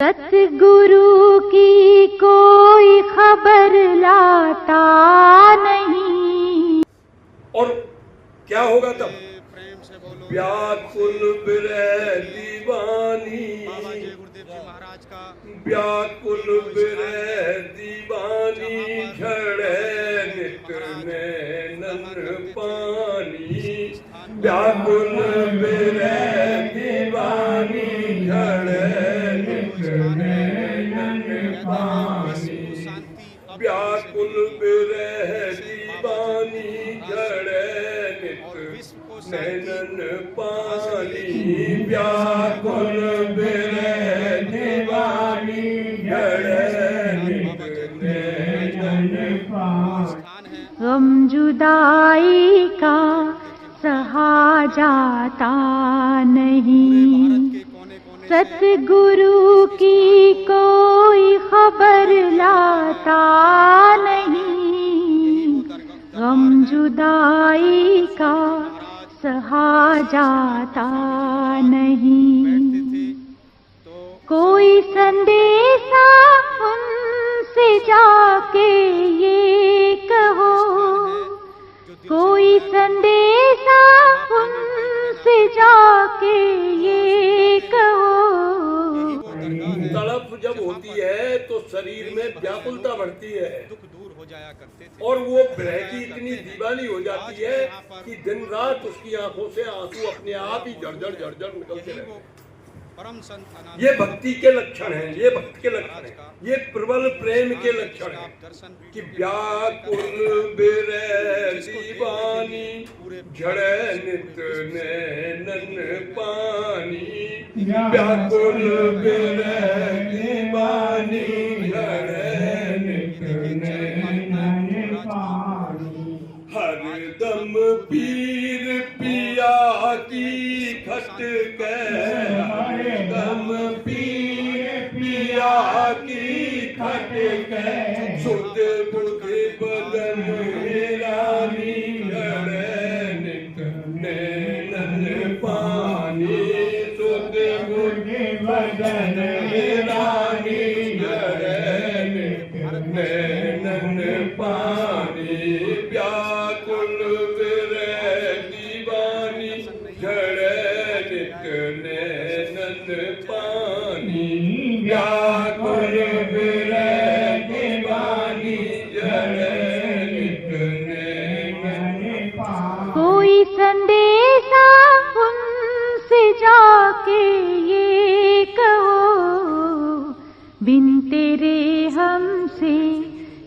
सतगुरु की कोई खबर लाता नहीं। और क्या होगा तब? व्याकुल विरह दीवानी, व्याकुल विरह दीवानी, झड़े नित नैनन पानी। व्याकुल विरह दीवानी, झड़े नित नैनन पानी। व्याकुल विरह दीवानी, झड़े नैनन पानी। व्याकुल विरह दीवानी, झड़े नैनन पानी। गम जुदाई का सहा जाता नहीं, सतगुरु की कोई खबर लाता नहीं। गम जुदाई का सहा जाता नहीं। कोई संदेशा उनसे जाके ये कहो, कोई संदेशा उनसे जाके ये कहो। तड़प जब होती है तो शरीर में व्याकुलता बढ़ती है, जाया करते थे। और वो विरह की इतनी दीवानी हो जाती है कि दिन रात उसकी आंखों से आंसू अपने आप ही झरझर झरझर निकलते रहते हैं। ये भक्ति के लक्षण हैं, ये भक्त के लक्षण हैं, ये प्रबल प्रेम के लक्षण हैं कि व्याकुल विरह दीवानी, झड़े नित नैनन पानी। व्याकुल विरह दीवानी, झड़े नित नैनन पानी। हरदम पीर पिया की खटके, हरदम पीर पिया की खटके। सुध बुध बदन रानी, झड़े नित नैनन पानी। सुध बुध बदन रानी, झड़े नित नैनन पानी। व्याकुल विरह दीवानी, झड़े नित नैनन पानी। व्याकुल विरह दीवानी, झड़े नित नैनन पानी। कोई संदेशा उनसे जाके ये कहो, बिन तेरे हमसे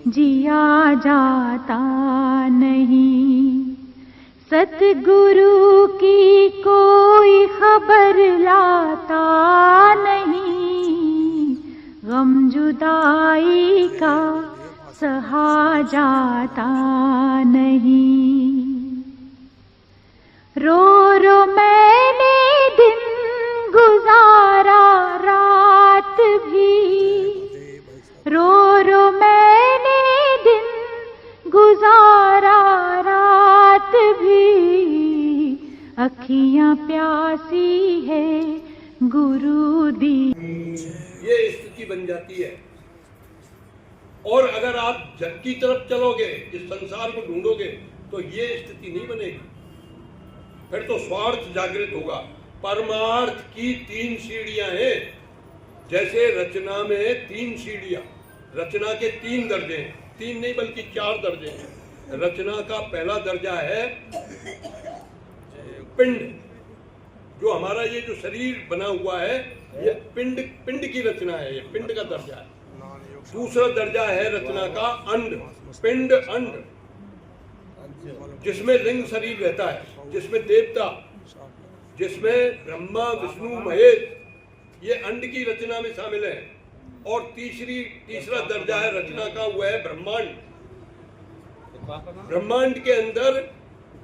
जिया जाता नहीं। सतगुरु की कोई खबर लाता नहीं। गम जुदाई का सहा जाता नहीं। रो रो मैंने दिन गुजारा रात भी, रो रो मैंने दिन गुजारा रात भी। अखियां प्यासी है गुरु दी। ये स्थिति बन जाती है। और अगर आप जग की तरफ चलोगे, इस संसार को ढूंढोगे, तो ये स्थिति नहीं बनेगी। फिर तो स्वार्थ जागृत होगा। परमार्थ की 3 सीढ़ियां हैं। जैसे रचना में 3 सीढ़ियां, रचना के 3 दर्जे हैं, 3 नहीं बल्कि 4 दर्जे हैं। रचना का पहला दर्जा है पिंड, जो हमारा ये जो शरीर बना हुआ है, ये पिंड की रचना है, ये पिंड का दर्जा है। दूसरा दर्जा है रचना का अंड, पिंड अंड, जिसमें लिंग शरीर रहता है, जिसमें देवता, जिसमें ब्रह्मा विष्णु महेश, ये अंड की रचना में शामिल है। और तीसरा दर्जा है रचना का, वह है ब्रह्मांड। ब्रह्मांड के अंदर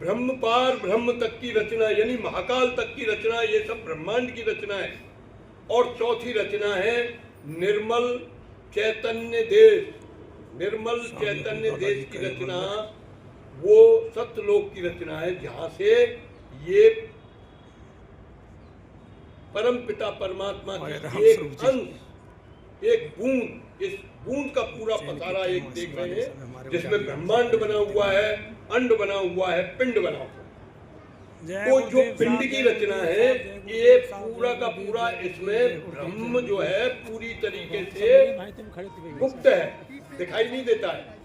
ब्रह्म पार ब्रह्म तक की रचना, यानी महाकाल तक की रचना, ये सब ब्रह्मांड की रचना है। और चौथी रचना है निर्मल चैतन्य देश। निर्मल चैतन्य देश की रचना वो सत्यलोक की रचना है, जहां से ये परम पिता परमात्मा के एक अंश एक बूंद, इस बूंद का पूरा पसारा एक देख रहे हैं, जिसमें ब्रह्मांड बना हुआ है, अंड बना हुआ है, पिंड बना हुआ है। तो जो पिंड की रचना है, ये पूरा का पूरा, इसमें ब्रह्म जो है पूरी तरीके से गुप्त है, दिखाई नहीं देता है।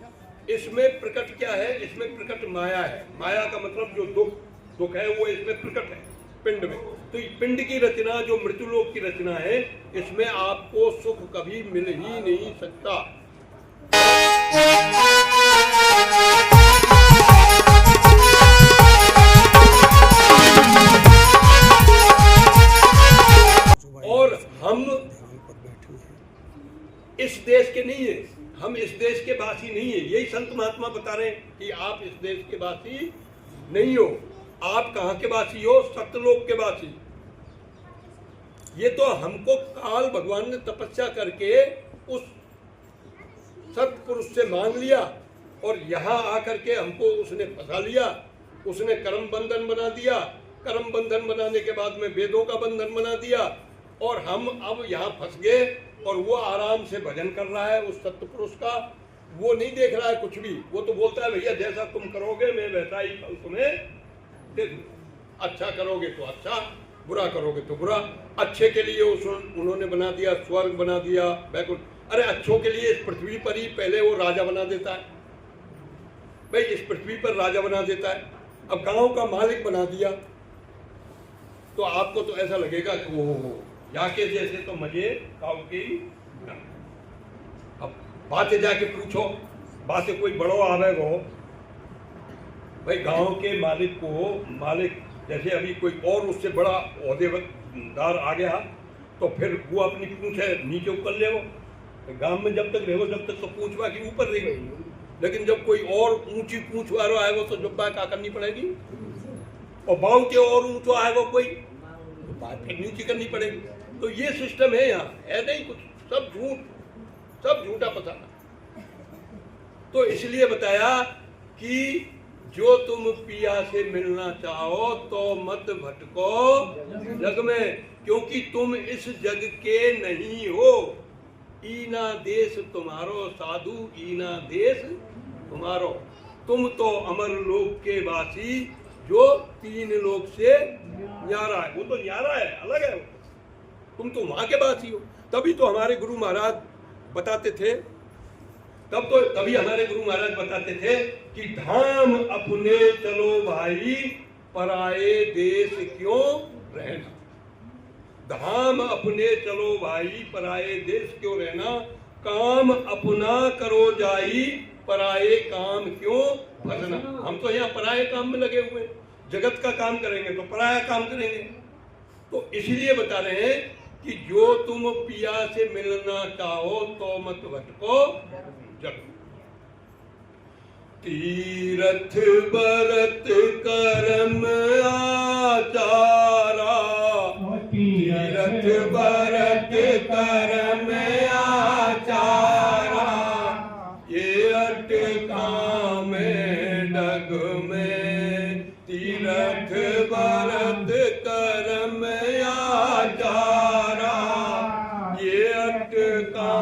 इसमें प्रकट क्या है? इसमें प्रकट माया है। माया का मतलब जो दुख है वो इसमें प्रकट है पिंड में। तो पिंड की रचना जो मृत्युलोक की रचना है, इसमें आपको सुख कभी मिल ही नहीं सकता। और हम इस देश के नहीं है, हम इस देश के वासी नहीं है। यही संत महात्मा बता रहे हैं कि आप इस देश के वासी नहीं हो। आप कहाँ के वासी हो? सत्यलोक के वासी। ये तो हमको काल भगवान ने तपस्या करके उस सत्पुरुष से मांग लिया और यहाँ आकर के हमको उसने फंसा लिया। उसने कर्म बंधन बना दिया। कर्म बंधन बनाने के बाद में वेदों का बंधन बना दिया और हम अब यहाँ फंस गए। और वो आराम से भजन कर रहा है उस सत्पुरुष का। वो नहीं देख रहा है कुछ भी। वो तो बोलता है भैया जैसा तुम करोगे मैं वैसा ही फल तुम्हें दे दूं। अच्छा करोगे तो अच्छा, बुरा करोगे तो बुरा। अच्छे के लिए उन्होंने बना दिया, स्वर्ग बना दिया, वैकुंठ। अरे अच्छों के लिए इस पृथ्वी पर ही पहले वो राजा बना देता है भाई, इस पृथ्वी पर राजा बना देता है। अब गांव का मालिक बना दिया तो आपको तो ऐसा लगेगा कि वो जाके जैसे तो मजे गाँव के। अब बातें जाके पूछो, बातें कोई बड़ो आवेगो भाई, गांव के मालिक को, मालिक जैसे अभी कोई और उससे बड़ा ओहदेदार आ गया तो फिर वो अपनी पूंछ नीचे ऊपर ले। वो गांव में जब तक रहो जब तक तो पूंछ बाकी ऊपर रह गई, लेकिन जब कोई और ऊंची पूंछ वाला आएगा तो जब क्या करनी पड़ेगी। और बाव के और ऊंचा आएगा कोई तो बात फिर नीचे करनी पड़ेगी। तो ये सिस्टम है यहाँ, है नहीं कुछ, सब झूठ, सब झूठा पसारा। तो इसलिए बताया कि जो तुम पिया से मिलना चाहो तो मत भटको जग में, क्योंकि तुम इस जग के नहीं हो। ईना देश तुम्हारो साधु, ईना देश तुम्हारो। तुम तो अमर लोक के वासी, जो 3 लोक से न्यारा है। वो तो न्यारा है, अलग है। तुम तो वहां के वासी हो। तभी तो हमारे गुरु महाराज बताते थे, तभी हमारे गुरु महाराज बताते थे कि धाम अपने चलो भाई, पराए देश क्यों रहना। धाम अपने चलो भाई, पराए देश क्यों रहना। काम अपना करो जाई, पराए काम क्यों भजना। हम तो यहाँ पराए काम में लगे हुए, जगत का काम करेंगे तो पराया काम करेंगे। तो इसलिए बता रहे हैं कि जो तुम पिया से मिलना चाहो तो मत भटको जग। तीरथ बरत करम आचारा, तीरथ बरत करम आचारा। ये अटका में डग में, तीरथ बरत करम आचारा। ये अटका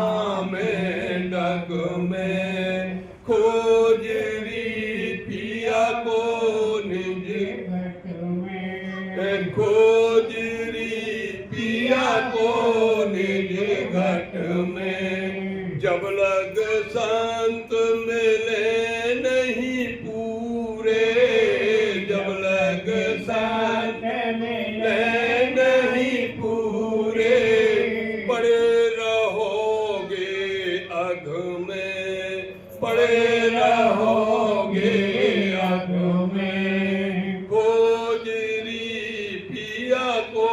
में डग में, खोजरी पिया को निज, खोजरी पिया को निज घट में। जब लग संत मिले नहीं पूरे, जब लग संत मिले नहीं पूरे, पड़े रहोगे अघ में, पड़े रहोगे अघ में। खोजरी पिया को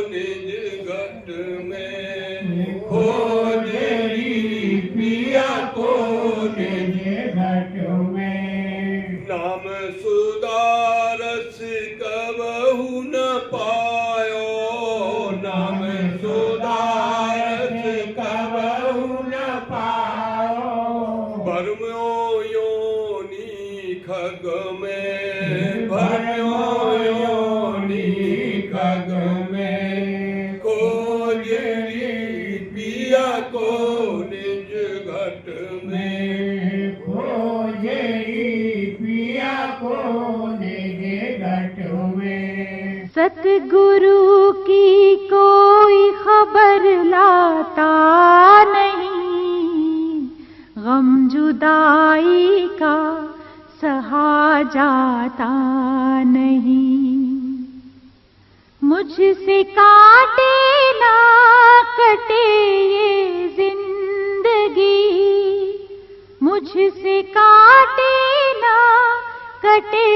निज घट में, खोजरी पिया को निज घट में। नाम सुदारस कबहु न पायो, नाम सुदारस कबहु न पायो। बरमो यो निज घट में, खोजे पिया को निज घट में। सतगुरु की कोई खबर लाता नहीं, गम जुदाई का सहा जाता नहीं। मुझसे काटे ना कटे ये जिंदगी, मुझसे काटे ना कटे।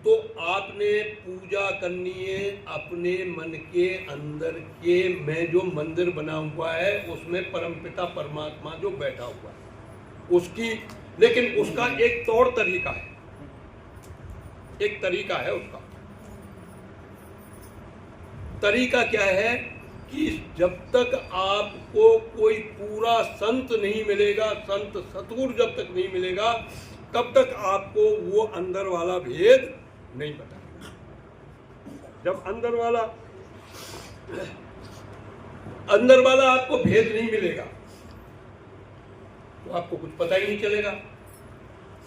तो आपने पूजा करनी है अपने मन के अंदर के में जो मंदिर बना हुआ है उसमें परमपिता परमात्मा जो बैठा हुआ है उसकी, लेकिन उसका एक तौर तरीका है, एक तरीका है उसका। तरीका क्या है कि जब तक आपको कोई पूरा संत नहीं मिलेगा, संत सतगुरु जब तक नहीं मिलेगा, तब तक आपको वो अंदर वाला भेद नहीं पता। जब अंदर वाला आपको भेद नहीं मिलेगा तो आपको कुछ पता ही नहीं चलेगा,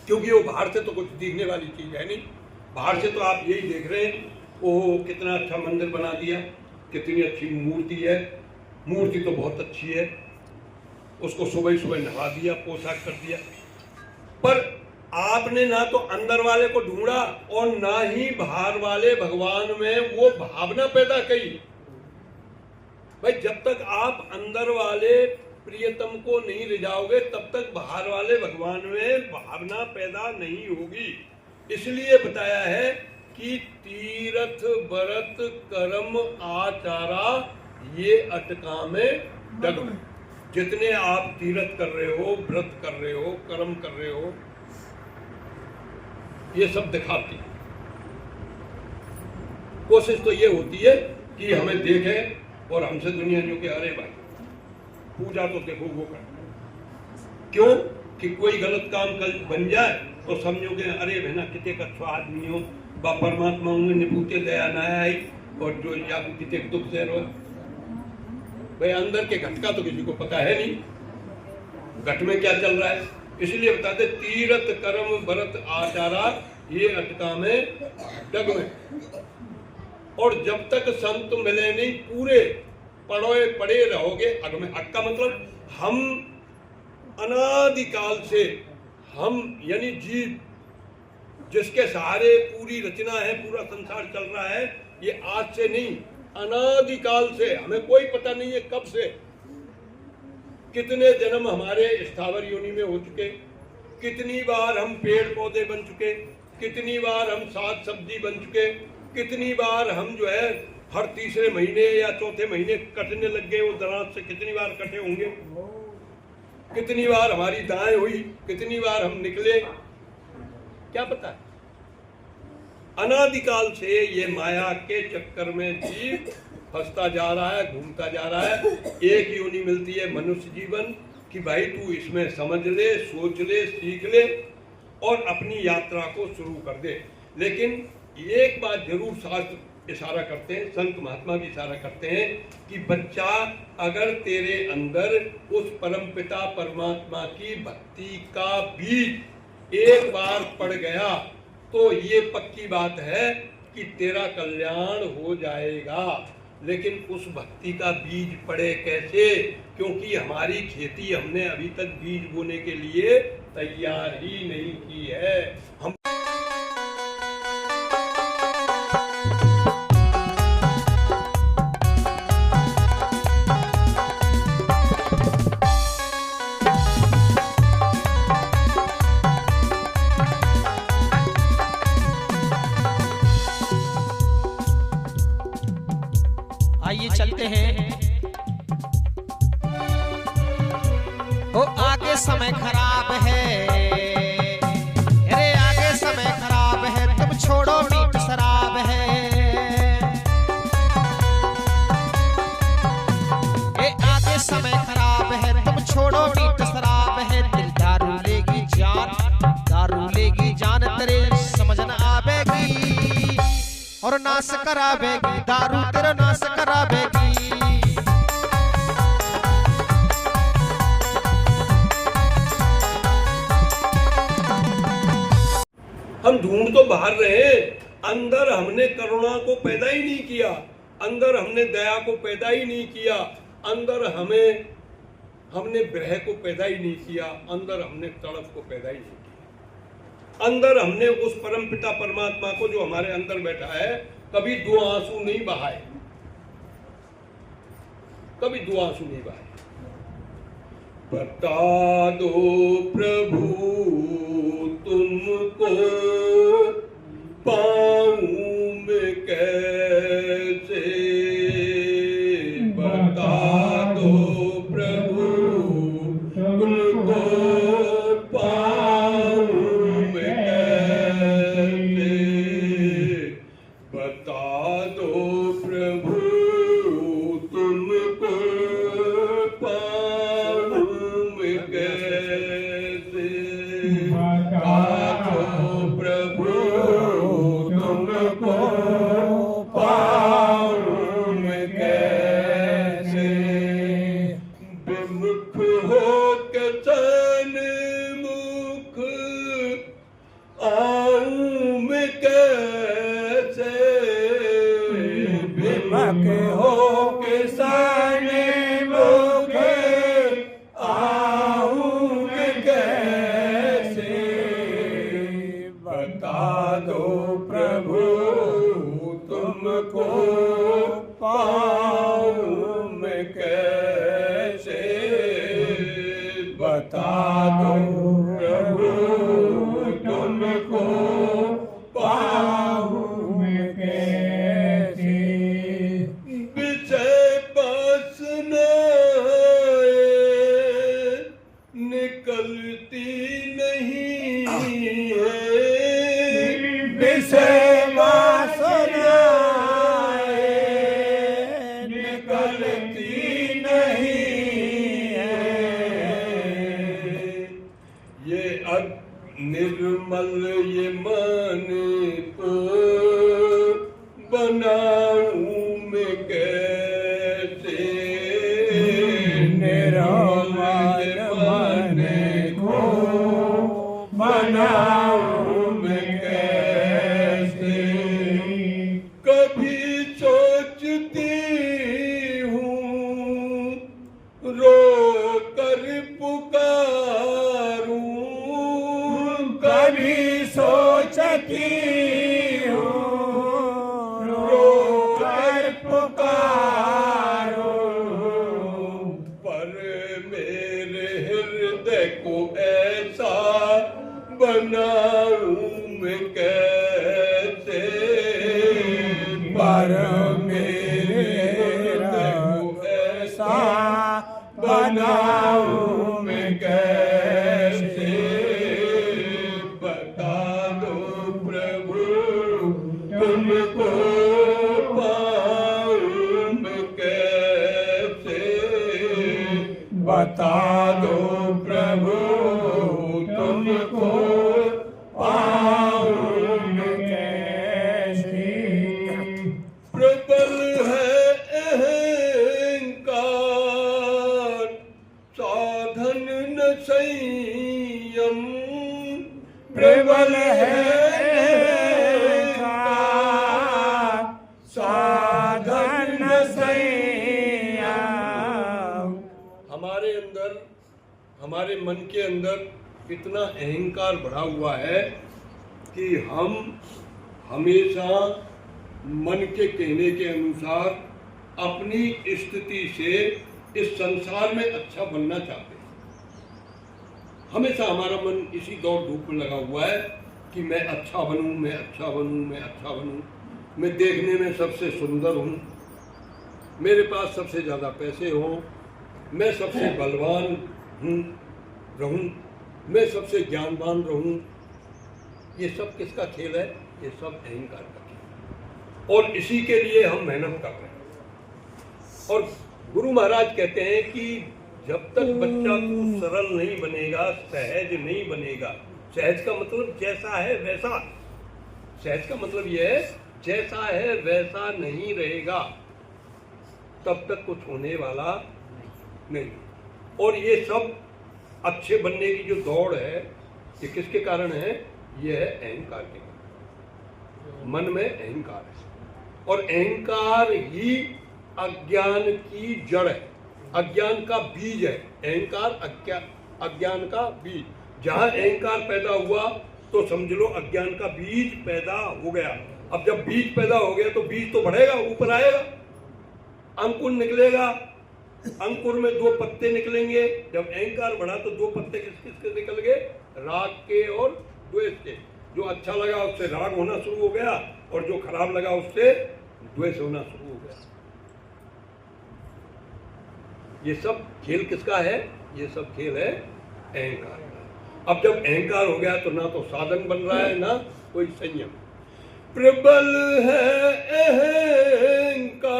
क्योंकि वो बाहर से तो कुछ दिखने वाली चीज है नहीं। बाहर से तो आप यही देख रहे हैं, ओहो कितना अच्छा मंदिर बना दिया, कितनी अच्छी मूर्ति है, मूर्ति तो बहुत अच्छी है, उसको सुबह सुबह नहा दिया, पोशाक कर दिया, पर आपने ना तो अंदर वाले को ढूंढा और ना ही बाहर वाले भगवान में वो भावना पैदा की। भाई जब तक आप अंदर वाले प्रियतम को नहीं रिझाओगे तब तक बाहर वाले भगवान में भावना पैदा नहीं होगी। इसलिए बताया है कि तीर्थ व्रत कर्म आचारा ये अटका में डग। जितने आप तीर्थ कर रहे हो, व्रत कर रहे हो, कर्म कर रहे हो, ये सब दिखाती है। कोशिश तो ये होती है कि हमें देखे और हमसे दुनिया जो कि अरे भाई पूजा तो देखो वो कर, क्यों कि कोई गलत काम कल बन जाए तो समझोगे अरे बहना कितने अच्छा आदमी हो, बा परमात्मा होंगे निपूते दया न आई, और जो या कितने दुख से रो। भाई अंदर के घट का तो किसी को पता है नहीं, घट में क्या चल रहा है। इसलिए बताते तीर्थ कर्म व्रत आचारा ये अटका में डग में। और जब तक संत मिले नहीं पूरे पड़े रहोगे अग में। अग का मतलब हम अनादिकाल से, हम यानी जीव जिसके सहारे पूरी रचना है, पूरा संसार चल रहा है, ये आज से नहीं अनादिकाल से, हमें कोई पता नहीं है कब से। कितने जन्म हमारे स्थावर योनि में हो चुके, कितनी बार हम पेड़ पौधे बन चुके, कितनी बार हम साग सब्जी बन चुके, कितनी बार हम जो है हर तीसरे महीने या चौथे महीने कटने लग गए, वो दराज से कितनी बार कटे होंगे, कितनी बार हमारी दाएं हुई, कितनी बार हम निकले, क्या पता है। अनादिकाल से ये माया के चक्कर में जीव फंसता जा रहा है, घूमता जा रहा है। एक योनि मिलती है मनुष्य जीवन कि भाई तू इसमें समझ ले, सोच ले, सीख ले और अपनी यात्रा को शुरू कर दे। लेकिन एक बात जरूर शास्त्र इशारा करते हैं, संत महात्मा भी इशारा करते हैं कि बच्चा अगर तेरे अंदर उस परमपिता परमात्मा की भक्ति का बीज एक बार पड़ गया तो ये पक्की बात है कि तेरा कल्याण हो जाएगा। लेकिन उस भक्ति का बीज पड़े कैसे, क्योंकि हमारी खेती हमने अभी तक बीज बोने के लिए तैयार ही नहीं की है। हम आइए चलते हैं। ओ आगे समय खराब है, अरे आगे समय खराब है, तुम छोड़ो मीठ शराब है। ए आगे समय खराब है, तुम छोड़ो मीठ शराब है। दिल दारू लेगी जान, दारू लेगी जान, तेरे समझ न आवेगी और नाश करावेगी, दारू तेरा नाश करावेगी। ढूंढ तो बाहर रहे हैं, अंदर हमने करुणा को पैदा ही नहीं किया, अंदर हमने दया को पैदा ही नहीं किया, अंदर हमने विरह को पैदा ही नहीं किया, अंदर हमने तड़प को पैदा ही नहीं किया, अंदर हमने उस परम पिता परमात्मा को जो हमारे अंदर बैठा है कभी दो आंसू नहीं बहाए, कभी दो आंसू नहीं बहाए। बता दो प्रभु तुमको पाऊं मैं कैसे, बता दो प्रभु तुमको पाऊं मैं कैसे, बता दो प्रभु तुमको पाऊं मैं कैसे, बता दो प्रभु तुमको पाऊं मैं कैसे, विमुख हो के सन्मुख आऊं मैं कैसे, विमुख हो के सन्मुख आऊं मैं कैसे, बता दो प्रभु तुमको पाऊं मैं कैसे, बता दो प्रभु तुमको पाऊं मैं कैसे, विषय वासना निकलती नहीं है, विषय वासना निकलती नहीं है, ये निर्मल ये मन को बनाऊं मैं कैसे, निर्मल मन को बनाऊं मैं कैसे, कभी सोचती हूँ रो कर पुकारूं, कभी सोचती हूँ रो कर पुकारूं, पर मेरे हृदय को ऐसा बनाऊं मैं कैसे, पर मेरे हृदय को ऐसा बनाऊं मैं कैसे, बता दो प्रभु तुमको पाऊं मैं कैसे, बता दो प्रभु तुमको पाऊं मैं कैसे, प्रबल है अहंकार साधन न संयम, प्रबल है अहंकार साधन न संयम, हमारे अंदर हमारे मन के अंदर इतना अहंकार भरा हुआ है कि हम हमेशा मन के कहने के अनुसार अपनी स्थिति से इस संसार में अच्छा बनना चाहते हैं। हमेशा हमारा मन इसी दौड़ धूप में लगा हुआ है कि मैं अच्छा बनूं, मैं अच्छा बनूं, मैं अच्छा बनूं, मैं देखने में सबसे सुंदर हूं, मेरे पास सबसे ज़्यादा पैसे हों, मैं सबसे बलवान रहूं, मैं सबसे ज्ञानवान रहूं। ये सब किसका खेल है? ये सब अहंकार का खेल है और इसी के लिए हम मेहनत कर रहे हैं। और गुरु महाराज कहते हैं कि जब तक बच्चा तू सरल नहीं बनेगा, सहज नहीं बनेगा, सहज का मतलब जैसा है वैसा, सहज का मतलब यह है जैसा है वैसा नहीं रहेगा, तब तक कुछ होने वाला नहीं। और ये सब अच्छे बनने की जो दौड़ है, ये किसके कारण है? ये है अहंकार के कारण। मन में अहंकार है, और अहंकार ही अज्ञान की जड़ है, अज्ञान का बीज है। अहंकार अज्ञान का बीज, जहां अहंकार पैदा हुआ तो समझ लो अज्ञान का बीज पैदा हो गया। अब जब बीज पैदा हो गया तो बीज तो बढ़ेगा, ऊपर आएगा, अंकुर निकलेगा, अंकुर में 2 पत्ते निकलेंगे। जब अहंकार बढ़ा तो 2 पत्ते किस किस के निकल गए? राग के और द्वेष के। जो अच्छा लगा उससे राग होना शुरू हो गया, और जो खराब लगा उससे द्वेष होना शुरू हो गया। ये सब खेल किसका है? ये सब खेल है अहंकार का। अब जब अहंकार हो गया तो ना तो साधन बन रहा है, ना कोई संयम। प्रबल है अहंकार,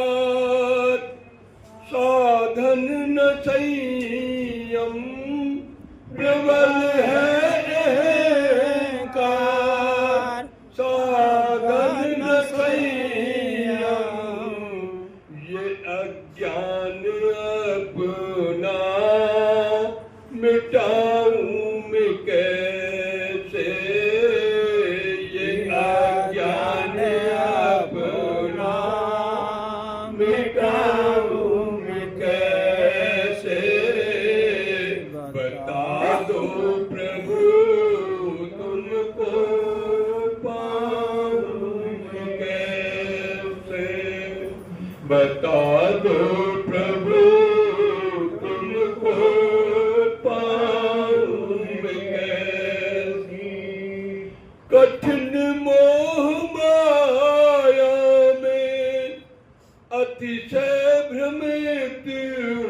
साधन न संयम। प्रबल है अहंकार, साधन न संयम। ये अज्ञान अपना मिटाऊं मैं कैसे? ये अज्ञान अपना मिटाऊं मैं कैसे? बता दो प्रभु तुमको पाऊं मैं कैसे? बता दो प्रभु तुमको पाऊं मैं कैसे? कठिन मोह माया में अतिशय भ्रमित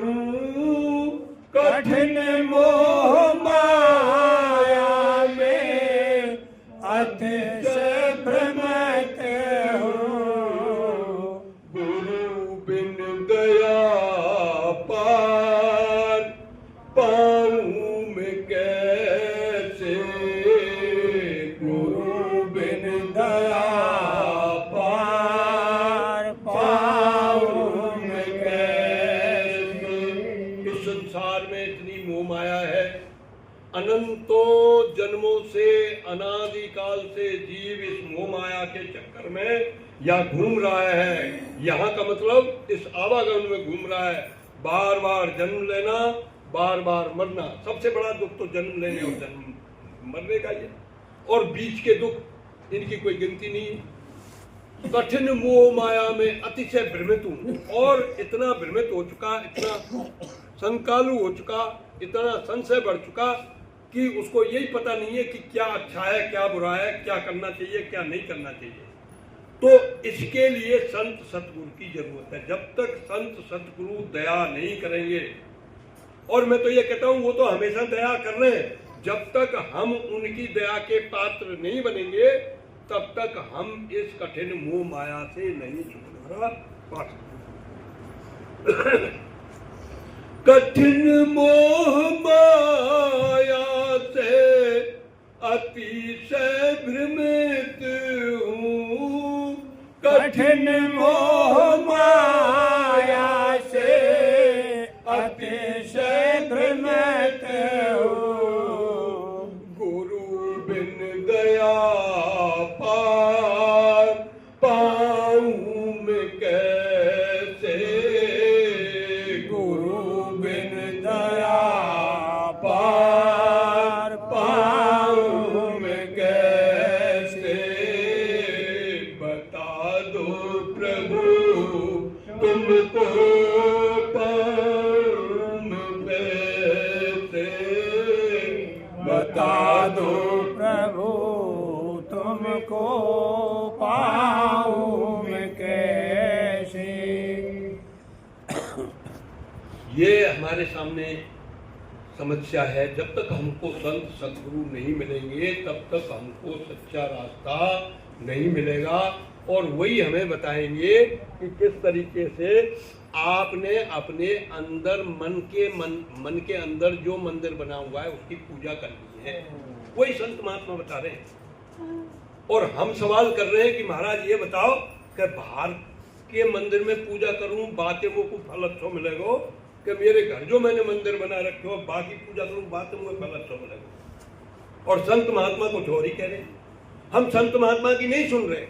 हूँ। कठिन मोह माया में अतिशय भ्रमित हूँ। गुरु बिन दया पार पाऊं मैं कैसे? गुरु बिन दया पार पाऊं मैं कैसे? इस संसार में इतनी मोह माया है, अनंतों जन्मों से, अनादिकाल से जीव इस मोह माया के चक्कर में यहाँ घूम रहा है। यहाँ का मतलब इस आवागमन में घूम रहा है। बार बार जन्म लेना, बार बार मरना। सबसे बड़ा दुख तो जन्म लेने और जन्म मरने का ही है, और बीच के दुख इनकी कोई गिनती नहीं है। कठिन मोह माया में अतिशय भ्रमित हूँ, और इतना भ्रमित हो चुका, इतना संकालु हो चुका, इतना संशय बढ़ चुका कि उसको यही पता नहीं है कि क्या अच्छा है, क्या बुरा है, क्या करना चाहिए, क्या नहीं करना चाहिए। तो इसके लिए संत सतगुरु की जरूरत है। जब तक संत सतगुरु दया नहीं करेंगे, और मैं तो ये कहता हूँ वो तो हमेशा दया कर रहे हैं, जब तक हम उनकी दया के पात्र नहीं बनेंगे तब तक हम इस कठिन मोह माया से नहीं छुटकारा पा सकते। कठिन मोह माया से अतिशय भ्रमित हूँ। कठिन मोह माया से अतिशय भ्रमित हूँ। गुरु बिन दया पार पाऊं मैं कैसे? गुरु बिन दया पार पाऊं मैं कैसे? बता दो प्रभु तुमको पाऊं मैं कैसे? बता दो प्रभु तुमको पाऊं मैं कैसे? ये हमारे सामने समस्या है। जब तक हमको संत सद्गुरु नहीं मिलेंगे तब तक हमको सच्चा रास्ता नहीं मिलेगा, और वही हमें बताएंगे कि किस तरीके से आपने अपने अंदर मन के अंदर जो मंदिर बना हुआ है उसकी पूजा करनी है। वही संत महात्मा बता रहे हैं, और हम सवाल कर रहे हैं कि महाराज ये बताओ कि बाहर के मंदिर में पूजा करूं बातें वो को फल अच्छा मिलेगा, कि मेरे घर जो मैंने मंदिर बना रखे हो बाकी पूजा करूं बातें मुझे फल अच्छा मिलेगा। और संत महात्मा कुछ और ही कह रहे हैं। हम संत महात्मा की नहीं सुन रहे,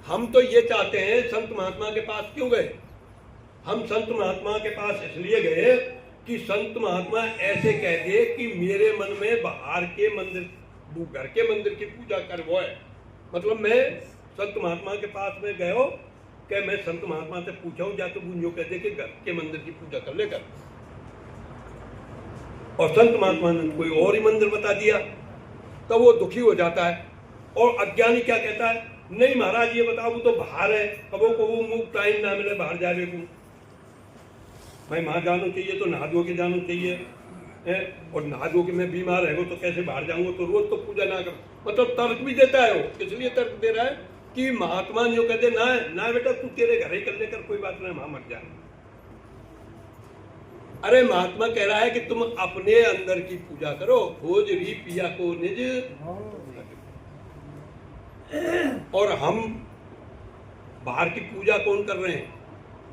हम तो ये चाहते हैं, संत महात्मा के पास क्यों गए? हम संत महात्मा के पास इसलिए गए कि संत महात्मा ऐसे कह दिए कि मेरे मन में बाहर के मंदिर, वो घर के मंदिर की पूजा कर वो है। मतलब मैं संत महात्मा के पास में गए हो कि मैं संत महात्मा से पूछा हूं, या तो वो यूं कह दे कि घर के मंदिर की पूजा कर लेकर, और संत महात्मा ने कोई और ही मंदिर बता दिया, तो वो दुखी हो जाता है। और अज्ञानी क्या कहता है, नहीं महाराज ये बताओ वो तो बाहर है, कबो को वो मुंह टाइम ना मिले बाहर जाने को, भाई वहां जाना चाहिए तो नहा धो के जाना चाहिए है, और नहा धो के मैं बीमार है तो कैसे बाहर जाऊंगा, तो रोज तो पूजा ना कर। मतलब तर्क भी देता है वो, इसलिए तर्क दे रहा है कि महात्मा जो कहते ना ना बेटा तू तेरे घर ही कर लेकर, कोई बात नहीं वहां मत जाना। अरे महात्मा कह रहा है कि तुम अपने अंदर की पूजा करो, खोज री पिया को निज, और हम बाहर की पूजा कौन कर रहे हैं?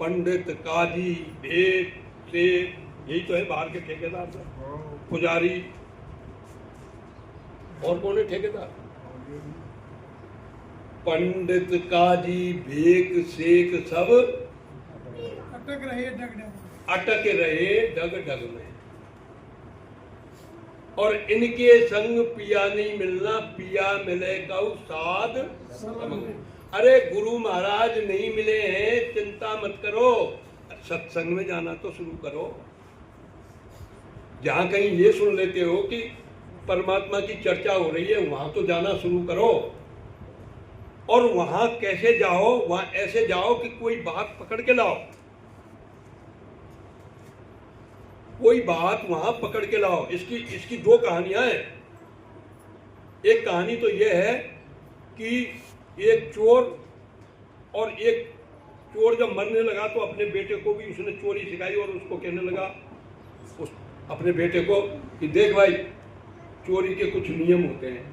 पंडित, काजी, भेद, सेठ, यही तो है बाहर के ठेकेदार, पुजारी, और कौन है ठेकेदार? पंडित, काजी, भेद, सेठ सब अटक रहे डग डग में, और इनके संग पिया नहीं मिलना, पिया मिले कऊ साध। अरे गुरु महाराज नहीं मिले हैं, चिंता मत करो, सत्संग में जाना तो शुरू करो। जहां कहीं ये सुन लेते हो कि परमात्मा की चर्चा हो रही है, वहां तो जाना शुरू करो। और वहां कैसे जाओ? वहां ऐसे जाओ कि कोई बात पकड़ के लाओ, कोई बात वहां पकड़ के लाओ। इसकी दो कहानियां हैं। एक कहानी तो यह है कि एक चोर, और एक चोर जब मरने लगा तो अपने बेटे को भी उसने चोरी सिखाई, और उसको कहने लगा उस अपने बेटे को कि देख भाई, चोरी के कुछ नियम होते हैं।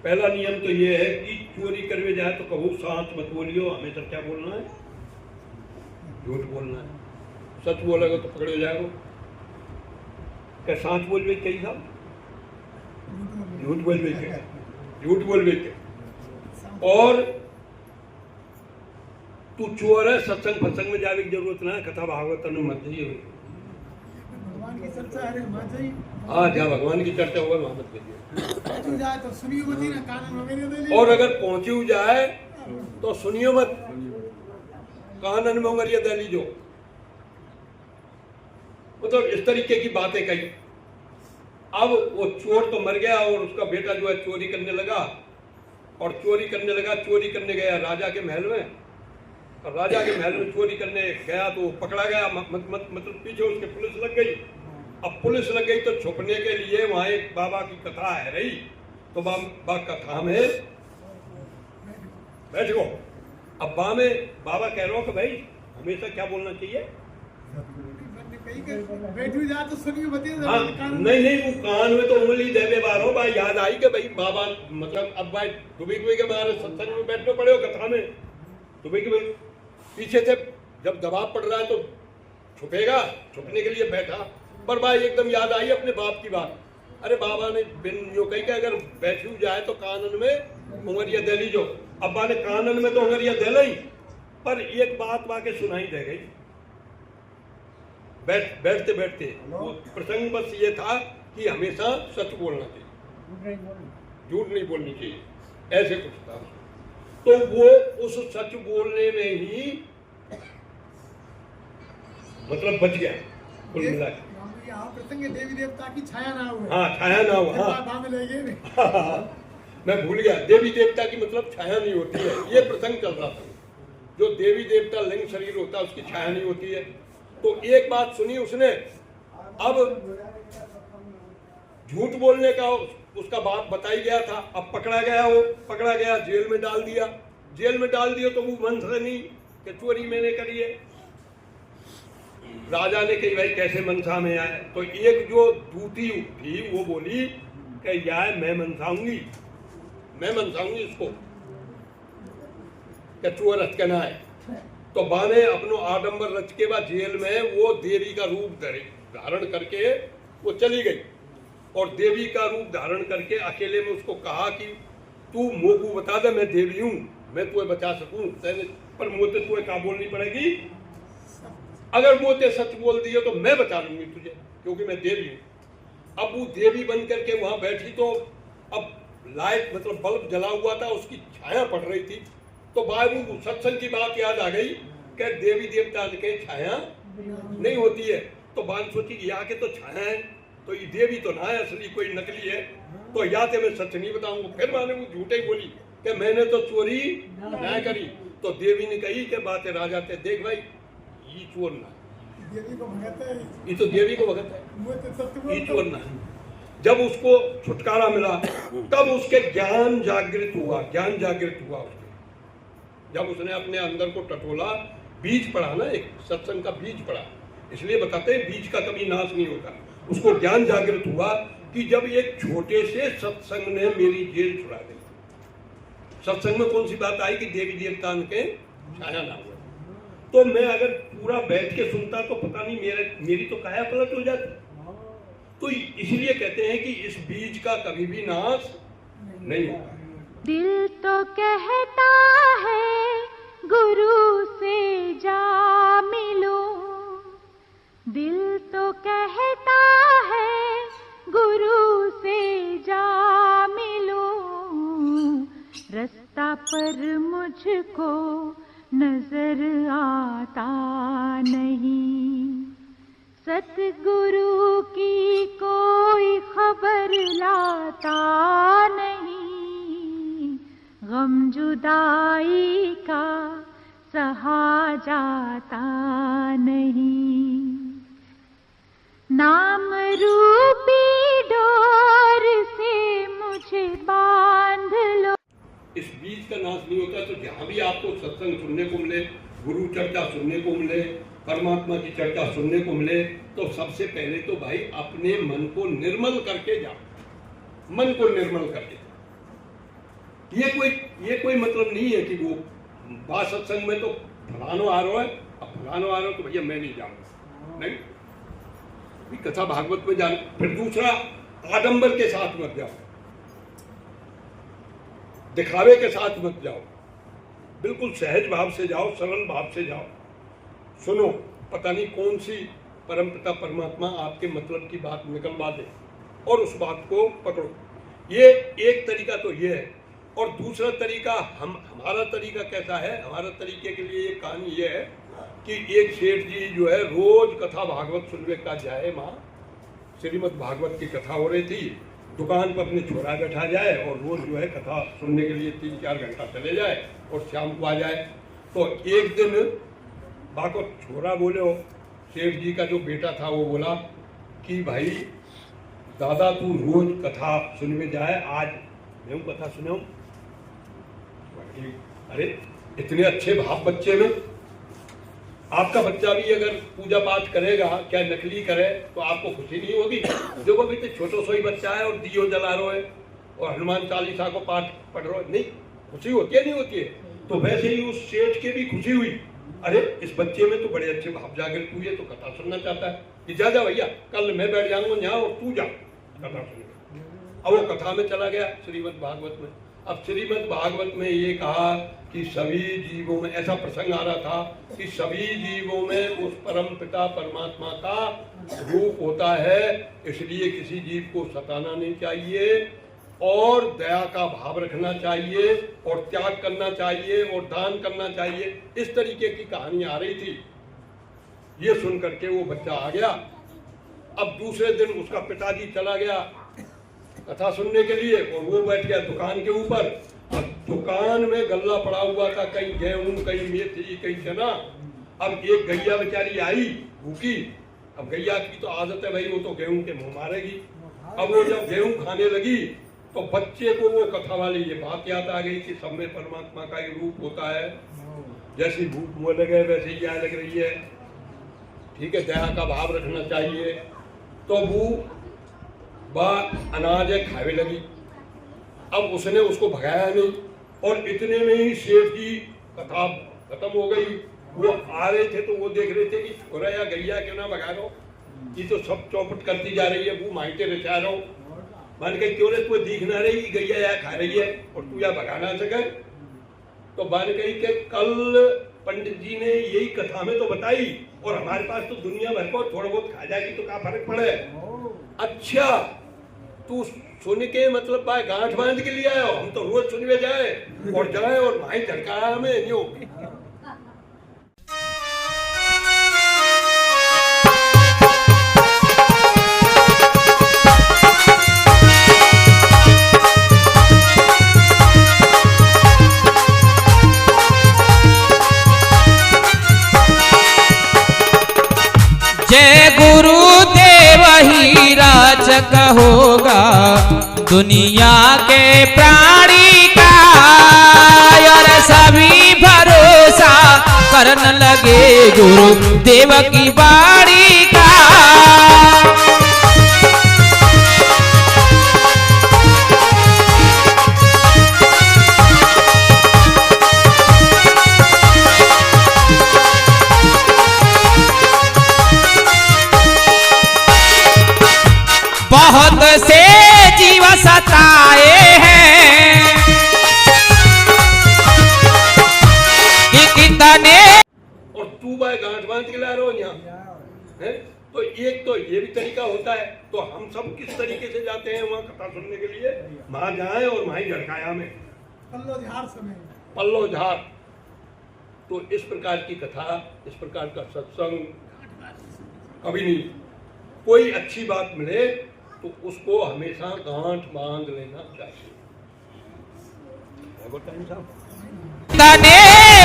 पहला नियम तो यह है कि चोरी करने जाए तो कहो साथ मत बोलियो, हमेशा क्या बोलना है? झूठ बोलना है। सच बोलेगा तो पकड़े जाएगा। क्या साथ बोल बे कई साहब? झूठ बोल बे के, झूठ बोल बे के। और तू चोर है, सत्संग फत्संग में जाने की जरूरत ना है, कथा भागवत में मत जाइए। भगवान की चर्चा है मत जाइए। हाँ, जहाँ भगवान की चर्चा होगा वहां मत जाइए। जाए तो सुनियो मत ना, कान में दे। और अगर पहुंची जाए तो सुनियो मत, कानन में उंगलियां दे लीजो। मतलब इस तरीके की बातें कही। अब वो चोर तो मर गया, और उसका बेटा जो है चोरी करने लगा, और चोरी करने गया राजा के महल में, और राजा के महल में चोरी करने गया तो पकड़ा गया। मतलब पीछे उसके पुलिस लग गई। अब पुलिस लग गई तो छुपने के लिए वहां एक बाबा की कथा है रही, तो बाबा कथा में बैठ गो। अब बाबा कह रहा हो कि भाई हमेशा क्या बोलना चाहिए? बैठू जा तो सुनियो मत। हाँ, नहीं वो कान में तो उंगली देवे बारो भाई, याद आई कि भाई बाबा, मतलब अब भाई दुबई के बाहर सत्संग में बैठने पड़े हो कथा में, दुबई के पीछे से जब दबाव पड़ रहा है तो छुपेगा, छुपने के लिए बैठा। पर भाई एकदम याद आई अपने बाप की बात। अरे बाबा ने बिन जो कही कि अगर बैठू जाए तो कानन में उंगलियां दे लीजो। अब्बा ने कानन में तो उंगलियां दे ली, पर एक बात वाके सुनाई दे गई बैठते बैठते। प्रसंग बस ये था कि हमेशा सच बोलना चाहिए, झूठ नहीं बोलनी चाहिए, ऐसे कुछ था। तो वो उस सच बोलने में ही मतलब बच गया कुल मिला के। यहाँ प्रसंग देवी देवता की छाया ना हो। हाँ, छाया ना हो। हाँ, मैं भूल गया, देवी देवता की मतलब छाया नहीं होती है, ये प्रसंग चल रहा था। जो देवी देवता लिंग शरीर होता है उसकी छाया नहीं होती है। तो एक बात सुनी उसने, अब झूठ बोलने का उसका बात बताई गया था। अब पकड़ा गया, जेल में डाल दिया। तो वो मन से नहीं कि चोरी मैंने करी है। राजा ने कही भाई कैसे मनसा में आए? तो एक जो दूती थी वो बोली कि यार मैं मनसाऊंगी इसको कि चोर हथकना है। तो बाने अपनो आडंबर रच के बाद जेल में वो देवी का रूप धारण करके वो चली गई, और देवी का रूप धारण करके अकेले में उसको कहा कि तू मोकू बता दे मैं देवी हूं, मैं तुम्हें बचा सकूं पर मुझे तुम्हें क्या बोलनी पड़ेगी। अगर मुझे सच बोल दिए तो मैं बचा लूंगी तुझे, क्योंकि मैं देवी हूं। अब वो देवी बन करके वहां बैठी तो अब लाइट मतलब बल्ब जला हुआ था, उसकी छाया पड़ रही थी। तो बाबू सत्संग की बात याद आ गई कि देवी देवता के छाया नहीं होती है। तो बात सोची कि यहाँ के तो छाया है, तो ये देवी तो ना है, असली कोई नकली है। तो या तो मैं सच नहीं बताऊंगा। फिर मैंने वो झूठे ही बोली कि मैंने तो चोरी ना करी। तो देवी ने कही कि बातें राजा थे, देख भाई ये चोर ना, देवी को भगाता है, ये तो देवी को भगत है, वो तो सत्य ये बोलता चोर ना। जब उसको छुटकारा मिला तब उसके ज्ञान जागृत हुआ, ज्ञान जागृत हुआ उसके। जब उसने अपने अंदर को टटोला, बीज पड़ा ना, एक सत्संग का बीज पड़ा, इसलिए बताते हैं बीज का कभी नाश नहीं होता। उसको ज्ञान जागृत हुआ कि जब एक छोटे से सत्संग ने मेरी जेल छुड़ा दी। सत्संग में कौन सी बात आई कि देवी देवता के छाया ना हुआ। तो मैं अगर पूरा बैठ के सुनता तो पता नहीं मेरी तो काया पलट हो जाती। तो इसलिए कहते हैं कि इस बीज का कभी भी नाश नहीं होगा। दिल तो कहता है गुरु से जा मिलो, दिल तो कहता है गुरु से जा मिलो, रास्ता पर मुझको नजर आता नहीं, सतगुरु की कोई खबर लाता नहीं, गम जुदाई का सहा जाता नहीं, नाम रूपी डोर से मुझे बांध लो। इस बीज का नाश नहीं होता। तो जहां भी आपको सत्संग सुनने को मिले, गुरु चर्चा सुनने को मिले, परमात्मा की चर्चा सुनने को मिले, तो सबसे पहले तो भाई अपने मन को निर्मल करके जाओ। मन को निर्मल करके। ये कोई मतलब नहीं है कि वो बात सत्संग में तो फलानो आ रहा है, अब फलानो आ रहा है तो भैया मैं नहीं जाऊंगा, नहीं। कथा भागवत में जाना। फिर दूसरा, आडंबर के साथ मत जाओ, दिखावे के साथ मत जाओ, बिल्कुल सहज भाव से जाओ, सरल भाव से जाओ। सुनो, पता नहीं कौन सी परमपिता परमात्मा आपके मतलब की बात निकलवा दे और उस बात को पकड़ो। ये एक तरीका तो ये है। और दूसरा तरीका, हमारा तरीका कैसा है? हमारा तरीके के लिए एक कहानी ये है कि एक सेठ जी जो है रोज कथा भागवत सुनने का जाए। वहाँ श्रीमद् भागवत की कथा हो रही थी, दुकान पर अपने छोरा बैठा जाए और रोज जो है कथा सुनने के लिए 3-4 घंटा चले जाए और शाम को आ जाए। तो एक दिन बाको छोरा बोले हो, सेठ जी का जो बेटा था वो बोला कि भाई दादा तू रोज कथा सुनने जाए, आज मैं कथा सुने। अरे इतने अच्छे भाव बच्चे में, आपका बच्चा भी अगर पूजा पाठ करेगा, क्या नकली करे, तो आपको खुशी नहीं होगी? देखो अभी तो छोटो सो ही बच्चा है और दियो जला रहा है और हनुमान चालीसा को पाठ पढ़ रहा है, नहीं खुशी होती है? नहीं होती है। तो वैसे ही उस सेठ के भी खुशी हुई, अरे इस बच्चे में तो बड़े अच्छे भाव जागृत हुए, तो कथा सुनना चाहता है कि जा भैया, कल मैं बैठ जाऊंगा यहाँ और तू जा कथा सुनने। अब वो कथा में चला गया श्रीमद् भागवत में। अब श्रीमद् भागवत में ये कहा कि सभी जीवों में, ऐसा प्रसंग आ रहा था कि सभी जीवों में उस परम पिता परमात्मा का रूप होता है, इसलिए किसी जीव को सताना नहीं चाहिए और दया का भाव रखना चाहिए और त्याग करना चाहिए और दान करना चाहिए। इस तरीके की कहानी आ रही थी। ये सुन करके वो बच्चा आ गया। अब दूसरे दिन उसका पिताजी चला गया कथा सुनने के लिए और वो बैठ गया दुकान के ऊपर। अब दुकान में गल्ला पड़ा हुआ था, कहीं गेहूं, कहीं मेथी, कहीं चना। अब एक गैया बेचारी आई भूखी। अब गैया की तो आदत है भाई, वो तो गेहूं के मुंह मारेगी। अब वो जब गेहूं खाने लगी तो बच्चे को वो कथा वाली ये बात याद आ गई कि सब में परमात्मा का ही रूप होता है, जैसी भूख मुँह लगे वैसे ही आए लग रही है, ठीक है, दया का भाव रखना चाहिए। तो वो अनाज खावे लगी। अब उसने उसको भगाया नहीं और इतने में ही सेठ जी कथा खत्म हो गई। वो आ रहे थे तो वो देख रहे थे कि छोरा या गैया क्यों ना भगा रहो, ये तो सब चौपट करती जा रही है, वो माइटे रचा रहो। मान के क्यों रे, कोई दिख ना रही गैया या खा रही है और तू या भगा ना सके। तो बाने कही कि कल पंडित जी ने यही कथा में तो बताई, और हमारे पास तो दुनिया भर को थोड़ा बहुत खा जाएगी तो क्या फर्क पड़े। अच्छा तू सुन के मतलब भाई गांठ बांध के लिए आयो, हम तो रोज सुनवे जाए और जाए और भाई झटकाया हमें न्यू। जय गुरुदेव ही राजक होगा दुनिया के प्राणी का, और सभी भरोसा करने लगे गुरुदेव की बाणी का। बहुत से जीव सताए हैं कि कितने, और तू भाई गांठ बांध के ला रहे हो यहाँ है। तो एक तो ये भी तरीका होता है। तो हम सब किस तरीके से जाते हैं वहाँ कथा सुनने के लिए, वहां जाए और वहीं झटकाया में पल्लो झार। तो इस प्रकार की कथा, इस प्रकार का सत्संग कभी नहीं। कोई अच्छी बात मिले तो उसको हमेशा गांठ बांध लेना चाहिए। तने